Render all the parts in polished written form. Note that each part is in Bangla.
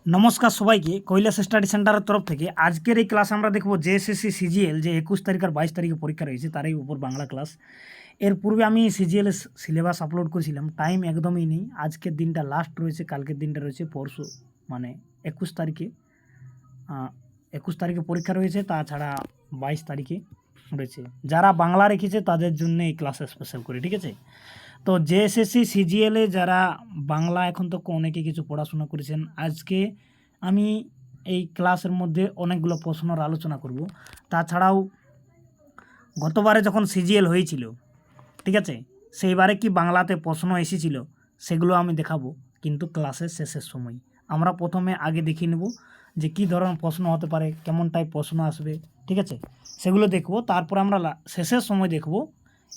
নমস্কার সবাইকে কৈলাস স্টাডি সেন্টারের তরফ থেকে আজকের এই ক্লাস আমরা দেখব জেএসএসসি সিজিএল যে 21 তারিখ আর 22 তারিখে পরীক্ষা রয়েছে তারই উপর বাংলা ক্লাস। এর পূর্বে আমি সিজিএল এর সিলেবাস আপলোড করেছিলাম, টাইম একদমই নেই। আজকের দিনটা লাস্ট রয়েছে, কালকের দিনটা রয়েছে পরশু, মানে 21 তারিখে 21 তারিখে পরীক্ষা রয়েছে, তাছাড়া 22 তারিখে রয়েছে। যারা বাংলা রেখেছে তাদের জন্য এই ক্লাস স্পেশাল করে, ঠিক আছে। তো জেএসএসসি সিজিএলে যারা বাংলা এখন তো অনেকে কিছু পড়াশোনা করেছেন, আজকে আমি এই ক্লাসের মধ্যে অনেকগুলো প্রশ্নের আলোচনা করব। তাছাড়াও গতবারে যখন সিজিএল হয়েছিল, ঠিক আছে, সেইবারে কি বাংলাতে প্রশ্ন এসেছিল সেগুলো আমি দেখাবো, কিন্তু ক্লাসের শেষের সময়। আমরা প্রথমে আগে দেখিয়ে নেব যে কী ধরনের প্রশ্ন হতে পারে, কেমন টাইপ প্রশ্ন আসবে, ঠিক আছে, সেগুলো দেখব। তারপর আমরা শেষের সময় দেখব।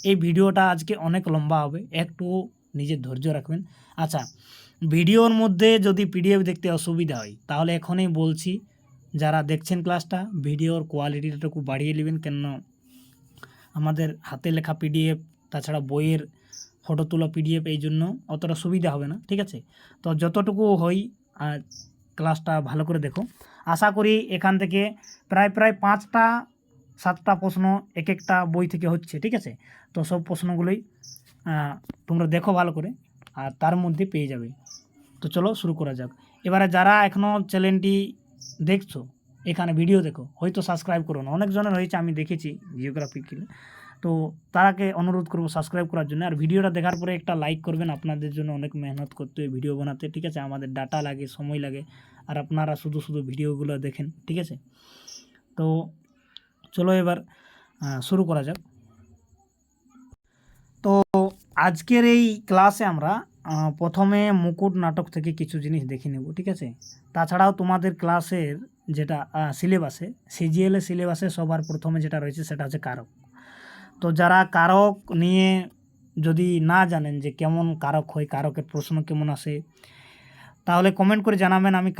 এই ভিডিওটা আজকে অনেক লম্বা হবে, একটু নিজের ধৈর্য রাখবেন। আচ্ছা, ভিডিওর মধ্যে যদি পিডিএফ দেখতে অসুবিধা হয় তাহলে এখনই বলছি, যারা দেখছেন ক্লাসটা ভিডিওর কোয়ালিটিটা একটু বাড়িয়ে নেবেন, কেন আমাদের হাতে লেখা পিডিএফ তাছাড়া বইয়ের ফটো তোলা পিডিএফ এই জন্য অতটা সুবিধা হবে না, ঠিক আছে। তো যতটুকু হয় আর ক্লাসটা ভালো করে দেখো। আশা করি এখান থেকে প্রায় 5টা 7টা প্রশ্ন এক একটা বই থেকে হচ্ছে, ঠিক আছে। তো সব প্রশ্নগুলোই তোমরা দেখো ভালো করে, আর তার মধ্যে পেয়ে যাবে। তো চলো শুরু করা যাক। এবারে যারা এখনও চ্যানেলটি দেখছো, এখানে ভিডিও দেখো, হয়তো সাবস্ক্রাইব করো না, অনেকজনের হয়েছে আমি দেখেছি জিওগ্রাফিক্যালি। তো তারাকে অনুরোধ করবো সাবস্ক্রাইব করার জন্য, আর ভিডিওটা দেখার পরে একটা লাইক করবেন। আপনাদের জন্য অনেক মেহনত করতে হয় ভিডিও বানাতে, ঠিক আছে, আমাদের ডাটা লাগে, সময় লাগে, আর আপনারা শুধু ভিডিওগুলো দেখেন, ঠিক আছে। তো চলো এবার শুরু করা যাক। তো আজকের এই ক্লাসে আমরা প্রথমে মুকুট নাটক থেকে কিছু জিনিস দেখে নেব, ঠিক আছে। তাছাড়াও তোমাদের ক্লাসের যেটা সিলেবাসে সিজিএলের সিলেবাসে সবার প্রথমে যেটা রয়েছে সেটা হচ্ছে কারক। তো যারা কারক নিয়ে যদি না জানেন যে কেমন কারক হয়, কারকের প্রশ্ন কেমন আসে, তাহলে কমেন্ট করে জানাবেন। আমি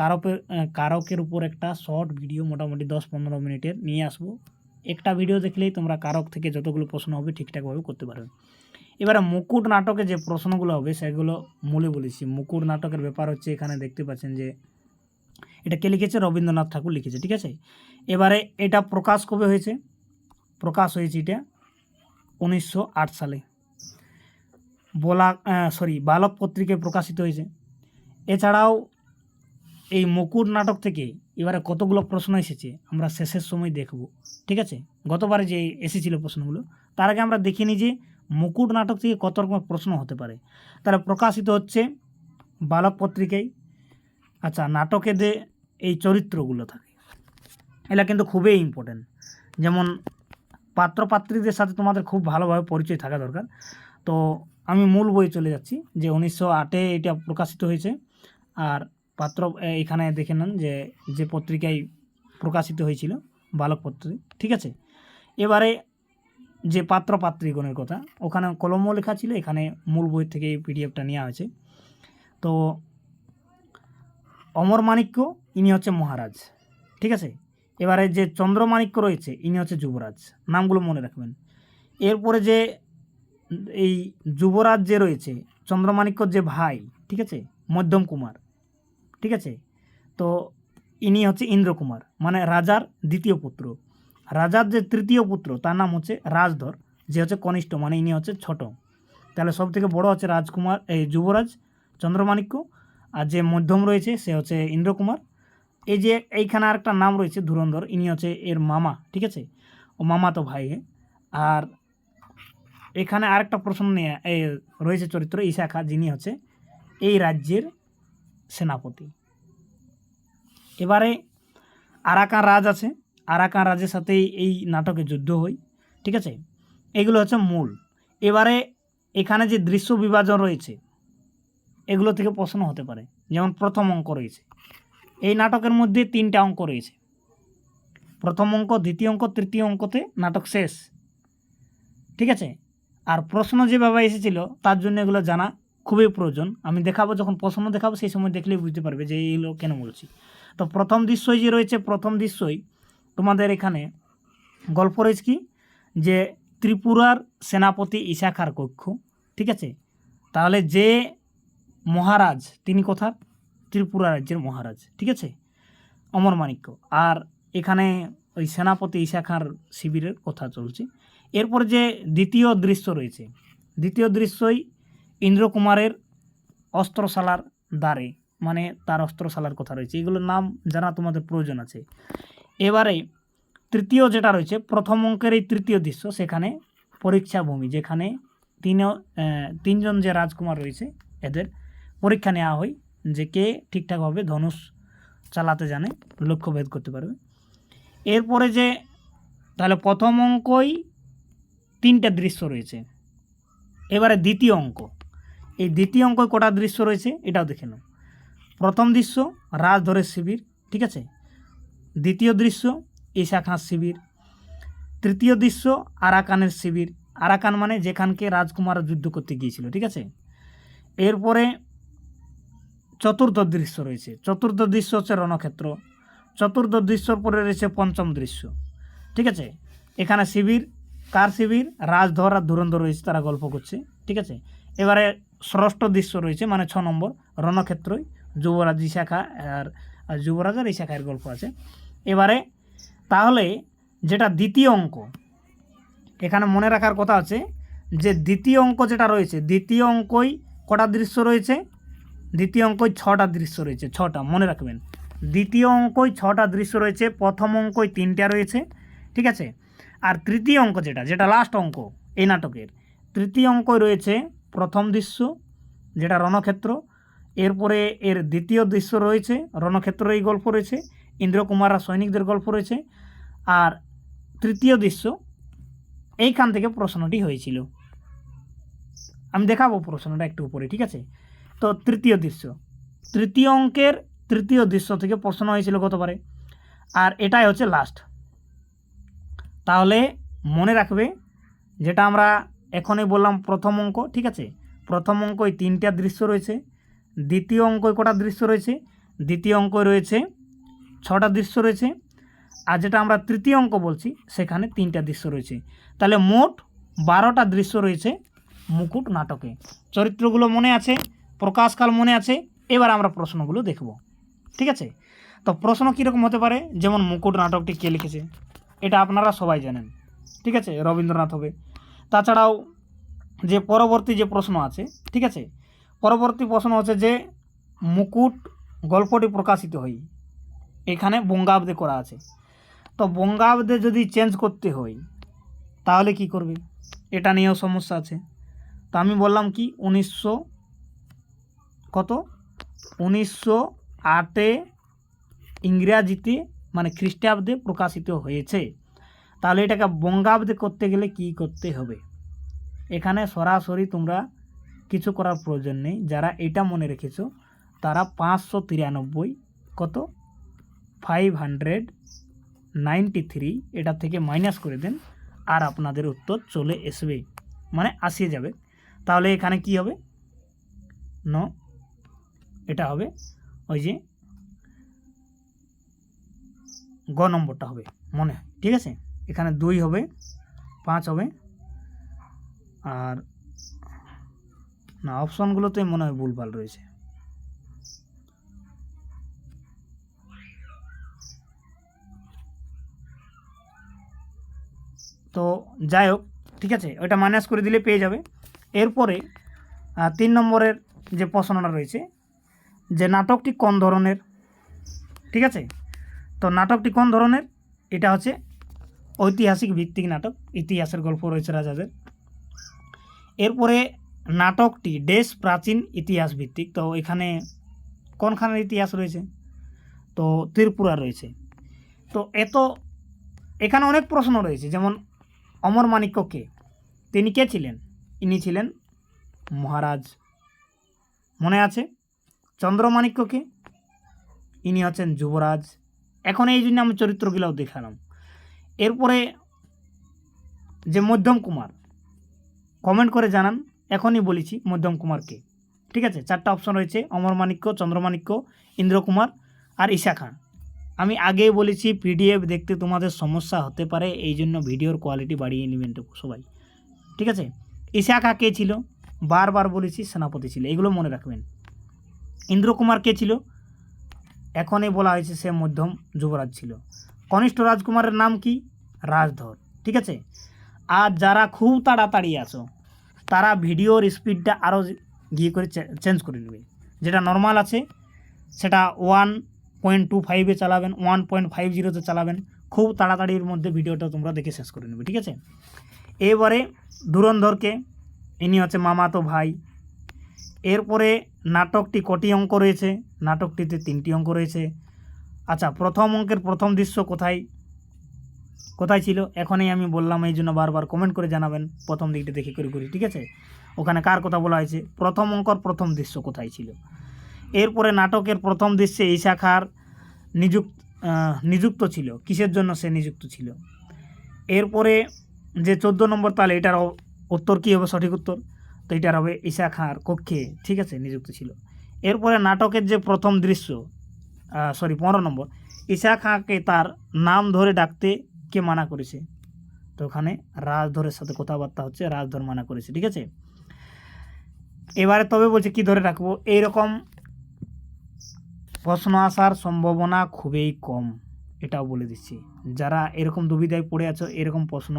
কারকের উপর একটা শর্ট ভিডিও মোটামুটি 10-15 মিনিটের নিয়ে আসবো। একটা ভিডিও দেখলেই তোমরা কারক থেকে যতগুলো প্রশ্ন হবে ঠিকঠাকভাবে করতে পারবে। এবারে মুকুট নাটকে যে প্রশ্নগুলো হবে সেগুলো মূলে বলেছি। মুকুট নাটকের ব্যাপার হচ্ছে, এখানে দেখতে পাচ্ছেন যে এটা কে লিখেছে, রবীন্দ্রনাথ ঠাকুর লিখেছে, ঠিক আছে। এবারে এটা প্রকাশ কবে হয়েছে, প্রকাশ হয়েছে এটা 1908 সালে বালক পত্রিকায় প্রকাশিত হয়েছে। এছাড়াও এই মুকুট নাটক থেকে এবারে কতগুলো প্রশ্ন এসেছে আমরা শেষের সময় দেখব, ঠিক আছে। গতবারে যে এসেছিল প্রশ্নগুলো, তার আগে আমরা দেখিনি যে মুকুট নাটক থেকে কত রকমের প্রশ্ন হতে পারে। তারা প্রকাশিত হচ্ছে বালক পত্রিকায়। আচ্ছা, নাটকে যে এই চরিত্রগুলো থাকে এগুলো কিন্তু খুবই ইম্পর্টেন্ট। যেমন পাত্রপাত্রীদের সাথে তোমাদের খুব ভালোভাবে পরিচয় থাকা দরকার। তো আমি মূল বই চলে যাচ্ছি, যে 1908-এ এটা প্রকাশিত হয়েছে। আর পাত্র এখানে দেখে নেন যে পত্রিকায় প্রকাশিত হয়েছিল, বালক পত্রিকা, ঠিক আছে। এবারে যে পাত্রপাত্রীগণের কথা ওখানে কলমও লেখা ছিল, এখানে মূল বই থেকে এই পিডিএফটা নেওয়া হয়েছে। তো অমরমাণিক্য ইনি হচ্ছে মহারাজ, ঠিক আছে। এবারে যে চন্দ্রমাণিক্য রয়েছে ইনি হচ্ছে যুবরাজ, নামগুলো মনে রাখবেন। এরপরে যে এই যুবরাজ যে রয়েছে চন্দ্রমাণিক্যর যে ভাই, ঠিক আছে, মধ্যম কুমার, ঠিক আছে। তো ইনি হচ্ছে ইন্দ্রকুমার, মানে রাজার দ্বিতীয় পুত্র। রাজার যে তৃতীয় পুত্র তার নাম হচ্ছে রাজধর, যে হচ্ছে কনিষ্ঠ, মানে ইনি হচ্ছে ছোট। তাহলে সব থেকে বড় হচ্ছে এই যুবরাজ চন্দ্রমাণিক্য, আর যে মধ্যম রয়েছে সে হচ্ছে ইন্দ্রকুমার। এই যে এইখানে আরেকটা নাম রয়েছে ধুরন্ধর, ইনি হচ্ছে এর মামা, ঠিক আছে, ও মামা তো ভাই। আর এখানে আরেকটা প্রশ্ন নিয়ে রয়েছে চরিত্র ইশাখা, যিনি হচ্ছে এই রাজ্যের সেনাপতি। এবারে আরাকান রাজ আছে, আরাকান রাজের সাথেই এই নাটকে যুদ্ধ হয়, ঠিক আছে। এগুলো হচ্ছে মূল। এবারে এখানে যে দৃশ্য বিভাজন রয়েছে এগুলো থেকে প্রশ্ন হতে পারে। যেমন প্রথম অঙ্ক রয়েছে, এই নাটকের মধ্যে 3টা অঙ্ক রয়েছে, প্রথম অঙ্ক, দ্বিতীয় অঙ্ক, তৃতীয় অঙ্কতে নাটক শেষ, ঠিক আছে। আর প্রশ্ন যেভাবে এসেছিল তার জন্য এগুলো জানা খুবই প্রয়োজন। আমি দেখাবো, যখন প্রশ্ন দেখাবো সেই সময় দেখলেই বুঝতে পারবে যে এইগুলো কেন বলছি। তো প্রথম দৃশ্যই যে রয়েছে, প্রথম দৃশ্যই তোমাদের এখানে গল্প রয়েছে কি, যে ত্রিপুরার সেনাপতি ইশাখার কক্ষ, ঠিক আছে। তাহলে যে মহারাজ তিনি কোথার, ত্রিপুরা রাজ্যের মহারাজ, ঠিক আছে, অমরমাণিক্য। আর এখানে ওই সেনাপতি ঈশা খাঁর শিবিরের কথা চলছে। এরপর যে দ্বিতীয় দৃশ্য রয়েছে, দ্বিতীয় দৃশ্যই ইন্দ্রকুমারের অস্ত্রশালার দ্বারে, মানে তার অস্ত্রশালার কথা রয়েছে। এগুলোর নাম জানা তোমাদের প্রয়োজন আছে। এবারে তৃতীয় যেটা রয়েছে, প্রথম অঙ্কের এই তৃতীয় দৃশ্য, সেখানে পরীক্ষা ভূমি, যেখানে তিনজন যে রাজকুমার রয়েছে এদের পরীক্ষা নেওয়া হয় যে কে ঠিকঠাকভাবে ধনুষ চালাতে জানে, লক্ষ্যভেদ করতে পারবে। এরপরে যে তাহলে প্রথম অঙ্কই তিনটা দৃশ্য রয়েছে। এবারে দ্বিতীয় অঙ্ক, এই দ্বিতীয় অঙ্কয় কটা দৃশ্য রয়েছে এটাও দেখে নাও। প্রথম দৃশ্য রাজধরের শিবির, ঠিক আছে। দ্বিতীয় দৃশ্য ঈশা খাঁর শিবির। তৃতীয় দৃশ্য আরাকানের শিবির। আরাকান মানে যেখানকে রাজকুমার যুদ্ধ করতে গিয়েছিল, ঠিক আছে। এরপরে চতুর্থ দৃশ্য রয়েছে, চতুর্থ দৃশ্য হচ্ছে রণক্ষেত্র। চতুর্থ দৃশ্যর পরে রয়েছে পঞ্চম দৃশ্য, ঠিক আছে। এখানে শিবির, কার শিবির? রাজধর আর ধুরন্ধর রয়েছে, তারা গল্প করছে, ঠিক আছে। এবারে ষষ্ঠ দৃশ্য রয়েছে মানে 6 নম্বর, রণক্ষেত্রই যুবরাজ ঈশা খাঁ আর যুবরাজ আর ঈশা খাঁয়ের গল্প আছে। এবারে তাহলে যেটা দ্বিতীয় অঙ্ক, এখানে মনে রাখার কথা আছে যে দ্বিতীয় অঙ্ক যেটা রয়েছে, দ্বিতীয় অঙ্কই কটা দৃশ্য রয়েছে? দ্বিতীয় অঙ্কই 6টা দৃশ্য রয়েছে, 6টা মনে রাখবেন। দ্বিতীয় অঙ্কই 6টা দৃশ্য রয়েছে, প্রথম অঙ্কই 3টা রয়েছে, ঠিক আছে। আর তৃতীয় অঙ্ক যেটা লাস্ট অঙ্ক এই নাটকের, তৃতীয় অঙ্কই রয়েছে প্রথম দৃশ্য যেটা রণক্ষেত্র। এরপরে এর দ্বিতীয় দৃশ্য রয়েছে রণক্ষেত্রের এই গল্প রয়েছে, ইন্দ্রকুমার আর সৈনিকদের গল্প রয়েছে। আর তৃতীয় দৃশ্য এইখান থেকে প্রশ্নটি হয়েছিল, আমি দেখাবো প্রশ্নটা একটু উপরে, ঠিক আছে। তো তৃতীয় দৃশ্য, তৃতীয় অঙ্কের তৃতীয় দৃশ্য থেকে প্রশ্ন হয়েছিল গতবারে, আর এটাই হচ্ছে লাস্ট। তাহলে মনে রাখবে যেটা আমরা এখনই বললাম প্রথম অঙ্ক, ঠিক আছে। প্রথম অঙ্কই 3টা দৃশ্য রয়েছে, দ্বিতীয় অঙ্কই কটা দৃশ্য রয়েছে? দ্বিতীয় অঙ্কই রয়েছে 6টা দৃশ্য রয়েছে, আর যেটা আমরা তৃতীয় অঙ্ক বলছি সেখানে 3টা দৃশ্য রয়েছে। তাহলে মোট 12টা দৃশ্য রয়েছে মুকুট নাটকে। চরিত্রগুলো মনে আছে, প্রকাশকাল মনে আছে। এবার আমরা প্রশ্নগুলো দেখব, ঠিক আছে। তো প্রশ্ন কীরকম হতে পারে? যেমন মুকুট নাটকটি কে লিখেছে এটা আপনারা সবাই জানেন, ঠিক আছে, রবীন্দ্রনাথ হবে। তাছাড়াও যে পরবর্তী যে প্রশ্ন আছে, ঠিক আছে, পরবর্তী প্রশ্ন হচ্ছে যে মুকুট গল্পটি প্রকাশিত হয় এখানে বঙ্গাব্দে করা আছে। তো বঙ্গাব্দে যদি চেঞ্জ করতে হয় তাহলে কি করবে? এটা নিয়েও সমস্যা আছে। তো আমি বললাম কি 1908 ইংরাজিতে মানে খ্রিস্টাব্দে প্রকাশিত হয়েছে। তাহলে এটাকে বঙ্গাব্দে করতে গেলে কি করতে হবে? এখানে সরাসরি তোমরা কিছু করার প্রয়োজন নেই। যারা এটা মনে রেখেছো তারা 593 কত 593 এটা থেকে মাইনাস করে দেন, আর আপনাদের উত্তর চলে আসবে, মানে আসিয়ে যাবে। তাহলে এখানে কি হবে? এটা হবে ওই যে গ নম্বরটা হবে মনে হয়, ঠিক আছে। এখানে 2 হবে, 5 হবে, আর না অপশনগুলোতে মনে হয় ভুলভাল রয়েছে। তো যাই হোক, ঠিক আছে, ওইটা মাইনাস করে দিলে পেয়ে যাবে। এরপরে 3 নম্বরের যে প্রশ্নটা রয়েছে যে নাটকটি কোন ধরনের, ঠিক আছে। তো নাটকটি কোন ধরনের? এটা হচ্ছে ঐতিহাসিক ভিত্তিক নাটক, ইতিহাসের গল্প রয়েছে রাজাদের। এরপরে নাটকটি দেশ প্রাচীন ইতিহাস ভিত্তিক। তো এখানে কোনখানের ইতিহাস রয়েছে? তো ত্রিপুরা রয়েছে। তো এখানে অনেক প্রশ্ন রয়েছে, যেমন অমরমাণিক্য কে? তিনি কে ছিলেন? ইনি ছিলেন মহারাজ, মনে আছে। চন্দ্রমাণিক্য কে? ইনি হচ্ছেন যুবরাজ। এখন এই জন্য আমি চরিত্রগুলোও দেখালাম। এরপরে যে মধ্যম কুমার, কমেন্ট করে জানান, এখনই বলেছি মধ্যম কুমার কে, ঠিক আছে। 4টা অপশন রয়েছে, অমরমাণিক্য, চন্দ্রমাণিক্য, ইন্দ্রকুমার আর ঈশা খাঁ। আমি আগেই বলেছি পিডিএফ দেখতে তোমাদের সমস্যা হতে পারে, এই জন্য ভিডিওর কোয়ালিটি বাড়িয়ে নেবেন সবাই, ঠিক আছে। ঈশা খাঁ কে ছিল? বারবার বলেছি সেনাপতি ছিল, এগুলো মনে রাখবেন। ইন্দ্রকুমার কে ছিল? এখনই বলা হয়েছে সে মধ্যম যুবরাজ ছিল। কনিষ্ঠ রাজকুমারের নাম কি? রাজধর। ঠিক আছে। আর যারা খুব তাড়াতাড়ি আছো তারা ভিডিওর স্পিডটা আরও গিয়ে করে চেঞ্জ করে নেবে। যেটা নর্মাল আছে সেটা 1.25-এ চালাবেন, 1.50-তে চালাবেন। খুব তাড়াতাড়ির মধ্যে ভিডিওটা তোমরা দেখে শেষ করে নেবে। ঠিক আছে। এবারে ধুরন্ধরকে, ইনি হচ্ছে মামাতো ভাই। এরপরে নাটকটি কটি অঙ্ক রয়েছে? নাটকটিতে 3টি অঙ্ক রয়েছে। আচ্ছা, প্রথম অঙ্কের প্রথম দৃশ্য কোথায় ছিল? এখনই আমি বললাম, এই জন্য বারবার কমেন্ট করে জানাবেন প্রথম দিকটা দেখে করে করি। ঠিক আছে। ওখানে কার কথা বলা হয়েছে? প্রথম অঙ্কর প্রথম দৃশ্য কোথায় ছিল? এরপরে নাটকের প্রথম দৃশ্যে ঈশা খাঁর নিযুক্ত ছিল। কিসের জন্য সে নিযুক্ত ছিল? এরপরে যে 14 নম্বর তাহলে এটার উত্তর কী হবে? সঠিক উত্তর তো এটার হবে ঈশা খাঁর কক্ষে, ঠিক আছে, নিযুক্ত ছিল। এরপরে নাটকের যে প্রথম দৃশ্য 15 নম্বর, ঈশা খাঁকে তার নাম ধরে ডাকতে কে মানা করেছে? তো ওখানে রাজধরের সাথে কথাবার্তা হচ্ছে, রাজধর মানা করেছে। ঠিক আছে। এবারে তবে বলছে কি ধরে রাখবো? এইরকম প্রশ্ন আসার সম্ভাবনা খুবই কম, এটাও বলে দিচ্ছি। যারা এরকম দুবিধায় পড়ে আছো, এরকম প্রশ্ন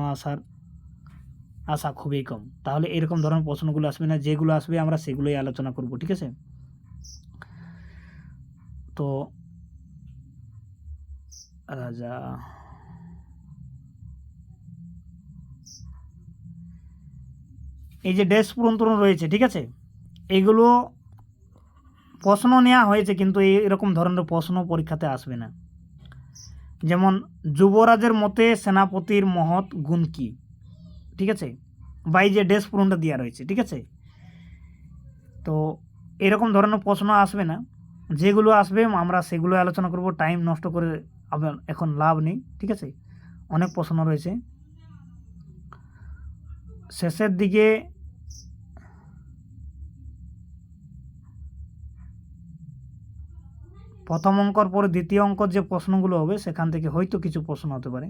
আসা খুবই কম। তাহলে এরকম ধরনের প্রশ্নগুলো আসবে না, যেগুলো আসবে আমরা সেগুলোই আলোচনা করব। ঠিক আছে। তো রাজা, এই যে ড্যাশ পূরণ রয়েছে, ঠিক আছে, এগুলো প্রশ্ন নেওয়া হয়েছে, কিন্তু এরকম ধরনের প্রশ্ন পরীক্ষাতে আসবে না। যেমন যুবরাজের মতে সেনাপতির মহৎ গুণ কি? ঠিক আছে, বা এই যে ড্যাশ পূরণটা দেওয়া রয়েছে। ঠিক আছে। তো এরকম ধরনের প্রশ্ন আসবে না। যেগুলো আসবে আমরা সেগুলো আলোচনা করব। টাইম নষ্ট করে এখন লাভ নেই। ঠিক আছে। অনেক প্রশ্ন রয়েছে। শেষের দিকে প্রথম অঙ্কর পরে দ্বিতীয় অঙ্কর যে প্রশ্নগুলো হবে সেখান থেকে হয়তো কিছু প্রশ্ন হতে পারে।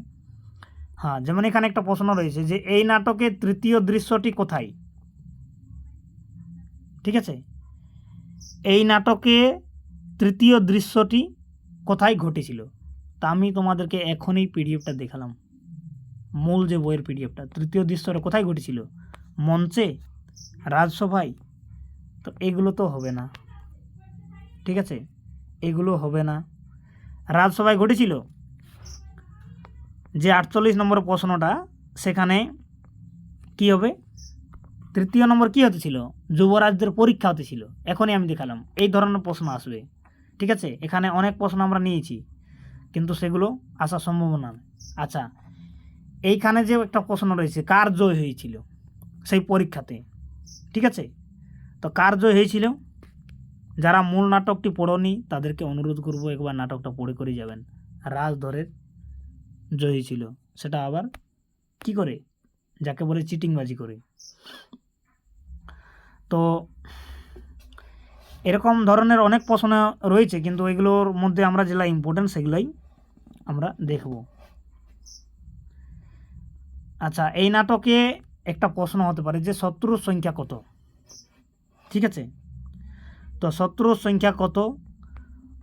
হ্যাঁ, যেমন এখানে একটা প্রশ্ন রয়েছে যে এই নাটকের তৃতীয় দৃশ্যটি কোথায়? ঠিক আছে। এই নাটকে তৃতীয় দৃশ্যটি কোথায় ঘটেছিল? তা আমি তোমাদেরকে এখনই পিডিএফটা দেখালাম, মূল যে বইয়ের পিডিএফটা। তৃতীয় দৃশ্যটা কোথায় ঘটেছিল? মঞ্চে, রাজসভায়? তো এগুলো তো হবে না। ঠিক আছে, এগুলো হবে না। রাজসভায় ঘটেছিল যে 48 নম্বর প্রশ্নটা, সেখানে কি হবে? তৃতীয় নম্বর কি হতেছিল? যুবরাজদের পরীক্ষা হতেছিল। এখনই আমি দেখালাম এই ধরনের প্রশ্ন আসবে। ঠিক আছে। এখানে অনেক প্রশ্ন আমরা নিয়েছি, কিন্তু সেগুলো আসার সম্ভাবনা নেই। আচ্ছা, এইখানে যে একটা প্রশ্ন রয়েছে, কার জয় হয়েছিল সেই পরীক্ষাতে? ঠিক আছে। তো কার জয় হয়েছিল? যারা মূল নাটকটি পড়োনি তাদেরকে অনুরোধ করব একবার নাটকটা পড়ে করে যাবেন। রাজধরের জয় হয়েছিল, সেটা আবার কি করে? যাকে বলে চিটিংবাজি করে। তো এরকম ধরনের অনেক প্রশ্ন রয়েছে, কিন্তু এগুলোর মধ্যে আমরা যেগুলো ইম্পর্টেন্ট সেগুলোই আমরা দেখব। আচ্ছা, এই নাটকে একটা প্রশ্ন হতে পারে যে শত্রুর সংখ্যা কত? ঠিক আছে। তো শত্রুর সংখ্যা কত?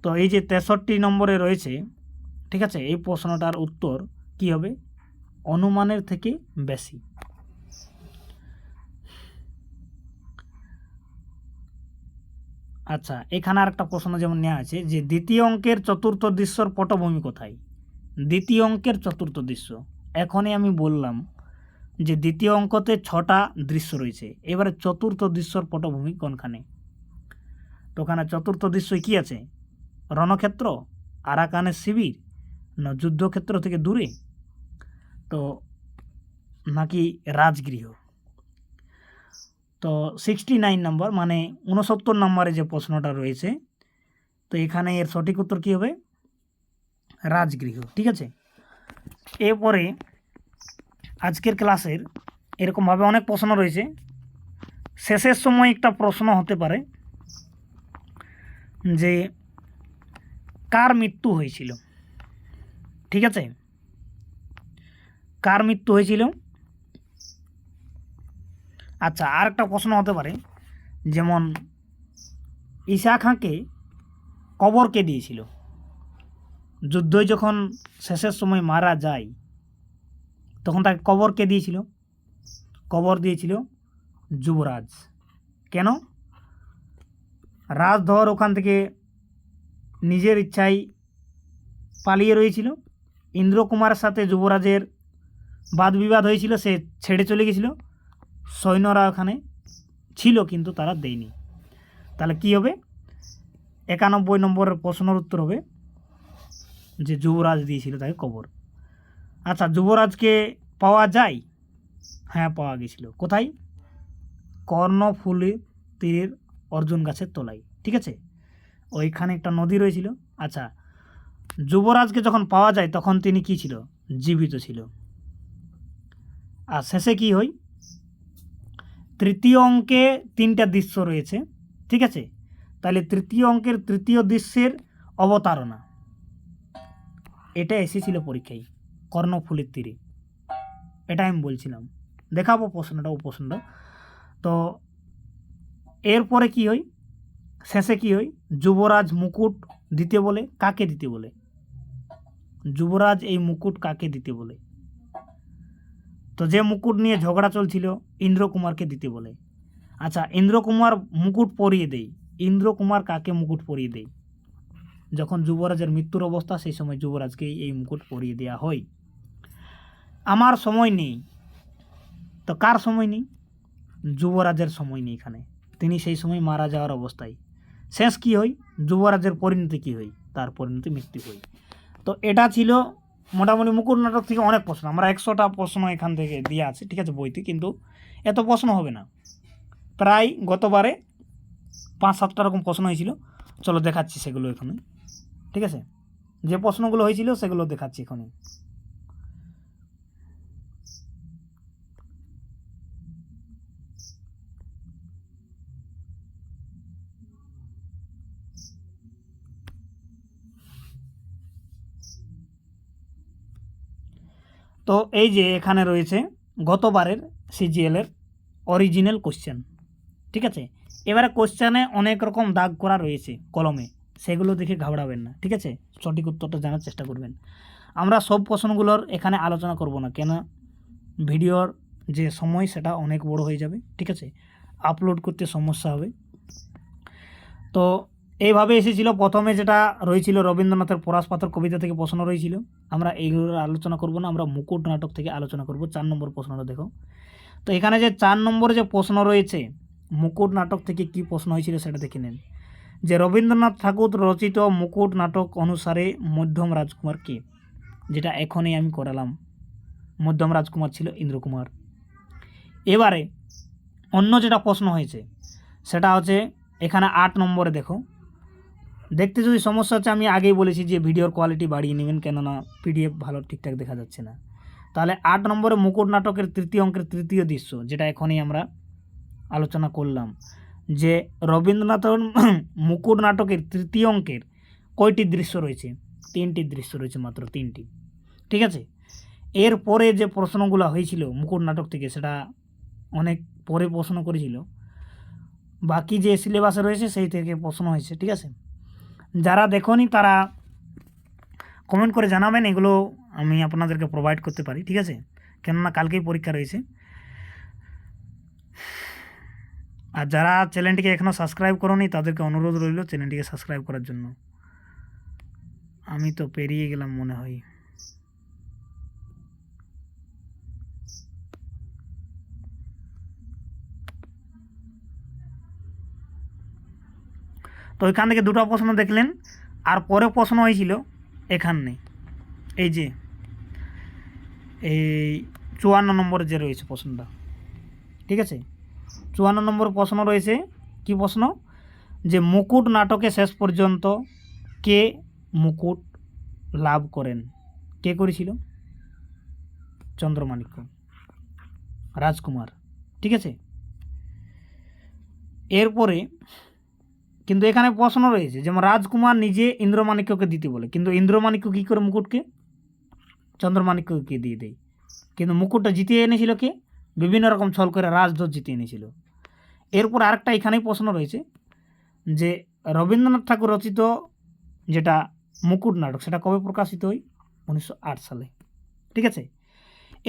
তো এই যে 63 নম্বরে রয়েছে, ঠিক আছে, এই প্রশ্নটার উত্তর কি হবে? অনুমানের থেকে বেশি। আচ্ছা, এখানে আর একটা প্রশ্ন যেমন নেওয়া আছে যে দ্বিতীয় অঙ্কের চতুর্থ দৃশ্যর পটভূমি কোথায়? দ্বিতীয় অঙ্কের চতুর্থ দৃশ্য, এখনই আমি বললাম যে দ্বিতীয় অঙ্কতে 6টা দৃশ্য রয়েছে। এবারে চতুর্থ দৃশ্যর পটভূমি কোনখানে? তো ওখানে চতুর্থ দৃশ্য কি আছে? রণক্ষেত্র, আরাকানের শিবির, না যুদ্ধক্ষেত্র থেকে দূরে, তো নাকি রাজগৃহ? তো 69 নম্বর মানে 69 নম্বরে যে প্রশ্নটা রয়েছে, তো এখানে এর সঠিক উত্তর কী হবে? রাজগৃহ। ঠিক আছে। এরপরে আজকের ক্লাসের এরকমভাবে অনেক প্রশ্ন রয়েছে। শেষের সময় একটা প্রশ্ন হতে পারে যে কার মৃত্যু হয়েছিল? ঠিক আছে, কার মৃত্যু হয়েছিল? আচ্ছা, আর একটা প্রশ্ন হতে পারে যেমন ঈশা খাঁকে কবর কে দিয়েছিল? যুদ্ধই যখন শেষের সময় মারা যায় তখন তাকে কবর কে দিয়েছিল? কবর দিয়েছিল যুবরাজ। কেন? রাজধর ওখান থেকে নিজের ইচ্ছায় পালিয়ে রয়েছিল, ইন্দ্রকুমারের সাথে যুবরাজের বাদ বিবাদ হয়েছিল, সে ছেড়ে চলে গেছিল, সৈন্যরা ওখানে ছিল কিন্তু তারা দেয়নি। তাহলে কি হবে? 91 নম্বরের প্রশ্নের উত্তর হবে যে যুবরাজ দিয়েছিল তাকে কবর। আচ্ছা, যুবরাজকে পাওয়া যায়? হ্যাঁ, পাওয়া গেছিল। কোথায়? কর্ণফুলী তীরের অর্জুন গাছের তলায়। ঠিক আছে, ওইখানে একটা নদী রয়েছিল। আচ্ছা, যুবরাজকে যখন পাওয়া যায় তখন তিনি কি ছিল? জীবিত ছিল। আর শেষে কি হয়? তৃতীয় অঙ্কে 3টা দৃশ্য রয়েছে। ঠিক আছে, তাহলে তৃতীয় অঙ্কের তৃতীয় দৃশ্যের অবতারণা, এটা এসেছিল পরীক্ষায় কর্ণফুলীর তীরে। এটা আমি বলছিলাম, দেখাবো প্রশ্নটা, ও প্রশ্নটা। তো এরপরে কি হয়? শেষে কি হয়? যুবরাজ মুকুট দিতে বলে। কাকে দিতে বলে? যুবরাজ এই মুকুট কাকে দিতে বলে? তো যে মুকুট নিয়ে ঝগড়া চলছিল, ইন্দ্রকুমারকে দিতে বলে। আচ্ছা, ইন্দ্রকুমার মুকুট পরিয়ে দেয়। ইন্দ্রকুমার কাকে মুকুট পরিয়ে দেয়? যখন যুবরাজের মৃত্যুর অবস্থা, সেই সময় যুবরাজকে এই মুকুট পরিয়ে দেওয়া হয়। আমার সময় নেই, তো কার সময় নেই? যুবরাজের সময় নেই এখানে, তিনি সেই সময় মারা যাওয়ার অবস্থায়। শেষ কি হয়? যুবরাজের পরিণতি কি হয়? তার পরিণতি মৃত্যু হয়। তো এটা ছিল মোটামুটি মুকুট নাটক থেকে অনেক প্রশ্ন। আমরা 100টা প্রশ্ন এখান থেকে দিয়ে আছে, ঠিক আছে, বইতে, কিন্তু এত প্রশ্ন হবে না। প্রায় গতবারে 5-7টা রকম প্রশ্ন হয়েছিল। চলো দেখাচ্ছি সেগুলো এখানে। ঠিক আছে, যে প্রশ্নগুলো হয়েছিল সেগুলো দেখাচ্ছি এখানে। তো এই যে এখানে রয়েছে গতবারের সিজিএলের অরিজিনাল কোশ্চেন। ঠিক আছে, এবারে কোশ্চেনে অনেক রকম দাগ করা রয়েছে কলমে, সেগুলো দেখে ঘাবড়াবেন না। ঠিক আছে, সঠিক উত্তরটা জানার চেষ্টা করবেন। আমরা সব প্রশ্নগুলোর এখানে আলোচনা করব না, কেন ভিডিওর যে সময় সেটা অনেক বড় হয়ে যাবে। ঠিক আছে, আপলোড করতে সমস্যা হবে। তো এইভাবে এসেছিল। প্রথমে যেটা রয়েছিল রবীন্দ্রনাথের পরাশপাথর কবিতা থেকে প্রশ্ন রয়েছিল, আমরা এইগুলোর আলোচনা করব না, আমরা মুকুট নাটক থেকে আলোচনা করব। 4 নম্বর প্রশ্নটা দেখো। তো এখানে যে 4 নম্বরে যে প্রশ্ন রয়েছে, মুকুট নাটক থেকে কি প্রশ্ন হয়েছিল সেটা দেখে নেন। যে রবীন্দ্রনাথ ঠাকুর রচিত মুকুট নাটক অনুসারে মধ্যম রাজকুমার কে? যেটা এখনই আমি করালাম, মধ্যম রাজকুমার ছিল ইন্দ্রকুমার। এবারে অন্য যেটা প্রশ্ন হয়েছে সেটা হচ্ছে এখানে 8 নম্বরে দেখো। দেখতে যদি সমস্যা হচ্ছে, আমি আগেই বলেছি যে ভিডিওর কোয়ালিটি বাড়িয়ে নেবেন, কেননা পিডিএফ ভালো ঠিকঠাক দেখা যাচ্ছে না। তাহলে 8 নম্বরে মুকুট নাটকের তৃতীয় অঙ্কের তৃতীয় দৃশ্য, যেটা এখনই আমরা আলোচনা করলাম, যে রবীন্দ্রনাথের মুকুট নাটকের তৃতীয় অঙ্কের কয়টি দৃশ্য রয়েছে? 3টি দৃশ্য রয়েছে, মাত্র 3টি। ঠিক আছে, এরপরে যে প্রশ্নগুলো হয়েছিল মুকুট নাটক থেকে, সেটা অনেক পরে প্রশ্ন করেছিল, বাকি যে সিলেবাসে রয়েছে সেই থেকে প্রশ্ন হয়েছে। ঠিক আছে, যারা দেখোনি তারা কমেন্ট করে জানাবেন, এগুলো আমি আপনাদেরকে প্রোভাইড করতে পারি। ঠিক আছে, কেননা কালকেই পরীক্ষা রয়েছে। আর যারা চ্যানেলটিকে এখনও সাবস্ক্রাইব করোনি তাদেরকে অনুরোধ রইল চ্যানেলটিকে সাবস্ক্রাইব করার জন্য। আমি তো পেরিয়ে গেলাম মনে হয়। তো এখান থেকে 2টা প্রশ্ন দেখলেন, আর পরে প্রশ্ন হয়েছিল এখানে, এই যে এই 54 নম্বরে যে রয়েছে প্রশ্নটা। ঠিক আছে, 54 নম্বর প্রশ্ন রয়েছে। কি প্রশ্ন? যে মুকুট নাটকে শেষ পর্যন্ত কে মুকুট লাভ করেন? কে করেছিল? চন্দ্রমাণিক্য, রাজকুমার। ঠিক আছে, এরপরে কিন্তু এখানে প্রশ্ন রয়েছে, যেমন রাজকুমার নিজে ইন্দ্রমাণিক্যকে দিতে বলে, কিন্তু ইন্দ্রমাণিক্য কী করে মুকুটকে চন্দ্রমাণিক্যকে দিয়ে দেয়। কিন্তু মুকুটটা জিতিয়ে এনেছিল কে? বিভিন্ন রকম ছল করে রাজধর জিতিয়ে এনেছিল। এরপর আরেকটা এখানেই প্রশ্ন রয়েছে, যে রবীন্দ্রনাথ ঠাকুর রচিত যেটা মুকুট নাটক, সেটা কবে প্রকাশিত হয়? 1908 সালে। ঠিক আছে।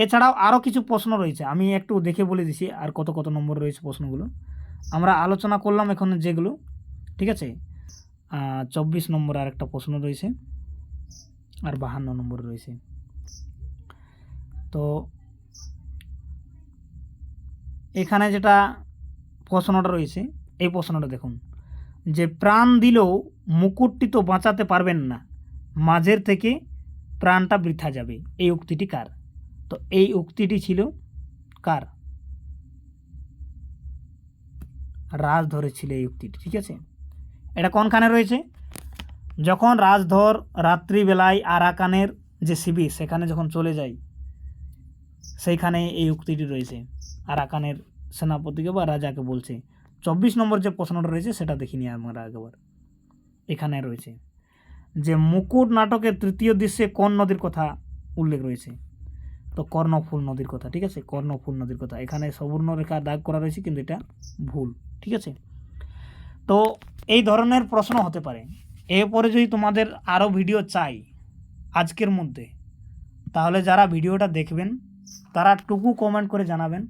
এছাড়াও আরও কিছু প্রশ্ন রয়েছে, আমি একটু দেখে বলে দিছি আর কত কত নম্বর রয়েছে প্রশ্নগুলো। আমরা আলোচনা করলাম এখন যেগুলো, ঠিক আছে। 24 নম্বর আর একটা প্রশ্ন রয়েছে, আর 52 নম্বর রয়েছে। তো এখানে যেটা প্রশ্নটা রয়েছে, এই প্রশ্নটা দেখুন, যে প্রাণ দিলেও মুকুটটি তো বাঁচাতে পারবেন না, মাঝের থেকে প্রাণটা বৃথা যাবে, এই উক্তিটি কার? তো এই উক্তিটি ছিল কার? রাজধরের ছিল এই উক্তিটি। ঠিক আছে, এটা কোনখানে রয়েছে? যখন রাজধর রাত্রিবেলায় আরাকানের যে শিবির সেখানে যখন চলে যায়, সেইখানে এই উক্তিটি রয়েছে। আরাকানের সেনাপতিকে বা রাজাকে বলছে। 24 নম্বর যে প্রশ্নটা রয়েছে সেটা দেখিনি আমরা একবার। এখানে রয়েছে যে মুকুট নাটকের তৃতীয় দৃশ্যে কোন নদীর কথা উল্লেখ রয়েছে? তো কর্ণফুল নদীর কথা। ঠিক আছে, কর্ণফুল নদীর কথা। এখানে সবর্ণরেখা দাগ করা রয়েছে কিন্তু এটা ভুল। ঠিক আছে, তো এই ধরনের প্রশ্ন হতে পারে। এরপরে যদি তোমাদের আরও ভিডিও চাই আজকের মধ্যে, তাহলে যারা ভিডিওটা দেখবেন তারা টুকু কমেন্ট করে জানাবেন,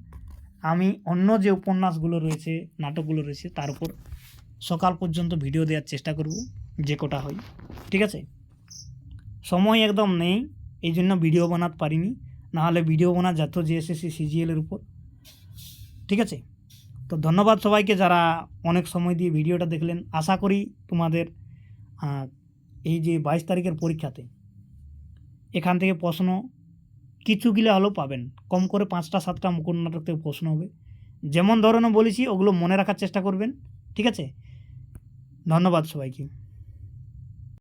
আমি অন্য যে উপন্যাসগুলো রয়েছে, নাটকগুলো রয়েছে, তার উপর সকাল পর্যন্ত ভিডিও দেওয়ার চেষ্টা করব, যে কটা হয়। ঠিক আছে, সময় একদম নেই, এই জন্য ভিডিও বানাতে পারিনি, নাহলে ভিডিও বানা যেত জেএসএসসি সিজিএলের উপর। ঠিক আছে, তো ধন্যবাদ সবাইকে যারা অনেক সময় দিয়ে ভিডিওটা দেখলেন। আশা করি তোমাদের এই যে 22 তারিখের পরীক্ষাতে এখান থেকে প্রশ্ন কিছুগুলো হলেও পাবেন। কম করে 5টা 7টা মুকুট নাটক থেকে প্রশ্ন হবে। যেমন ধরনের বলেছি ওগুলো মনে রাখার চেষ্টা করবেন। ঠিক আছে, ধন্যবাদ সবাইকে।